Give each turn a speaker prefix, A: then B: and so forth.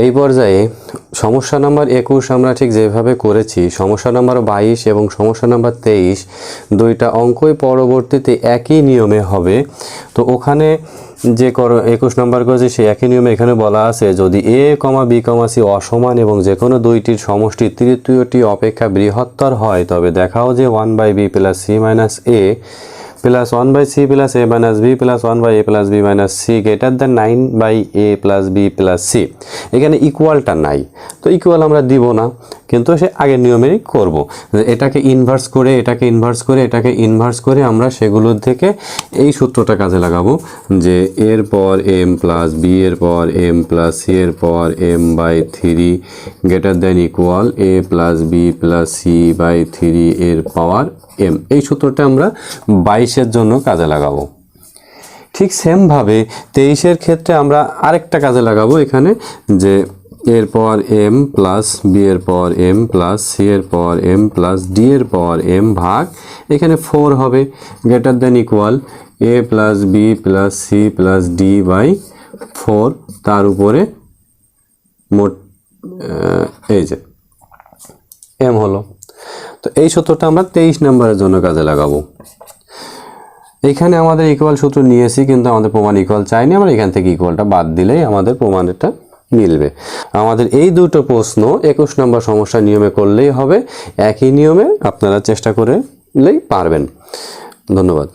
A: এই পর্যায়ে সমস্যা নাম্বার 21 আমরা ঠিক যেভাবে করেছি, সমস্যা নাম্বার 22 এবং সমস্যা নাম্বার 23 দুইটা অঙ্কই পরবর্তীতে একই নিয়মে হবে। তো ওখানে যে 21 নম্বর করেছি সেই একই নিয়মে এখানে বলা আছে, যদি a, b, c অসমান এবং যে কোনো দুইটির সমষ্টি তৃতীয়টি অপেক্ষা বৃহত্তর হয় তবে দেখাও যে 1/b + c - a plus 1/c plus a minus b plus 1/a plus b minus c greater than 9/a plus b plus c। এখানে ইকুয়ালটা নাই, তো ইকুয়াল আমরা দিব না, কিন্তু সে আগের নিয়মেরই করব। এটাকে ইনভার্স করে এটাকে ইনভার্স করে এটাকে ইনভার্স করে আমরা সেগুলোর থেকে এই সূত্রটা কাজে লাগাবো যে এর পর m প্লাস b এর পর m প্লাস c এর পর m/3 greater than equal a plus b plus c/3 এর পাওয়ার m। এই সূত্রটা আমরা 22-এর জন্য কাজে লাগাবো। ঠিক সেমভাবে 23-এর ক্ষেত্রে আমরা আরেকটা কাজে লাগাবো এখানে, যে এর পর m প্লাস b এর পর m প্লাস c এর পর m প্লাস d এর পর m ভাগ এখানে 4 হবে greater than equal a plus b plus c plus d/4 তার উপরে মোট এই যে m হলো। তো এই সূত্রটা আমরা 23 নম্বরের জন্য কাজে লাগাবো। এখানে আমাদের ইকুয়াল সূত্র নিয়েছি কিন্তু আমাদের প্রমাণ ইকুয়াল চাইনি, আমরা এখান থেকে ইকুয়ালটা বাদ দিলেই আমাদের প্রমাণটা মিলবে। আমাদের এই দুটো প্রশ্ন 21 নম্বর সমস্যা নিয়মে করলেই হবে, একই নিয়মে আপনারা চেষ্টা করলেই পারবেন। ধন্যবাদ।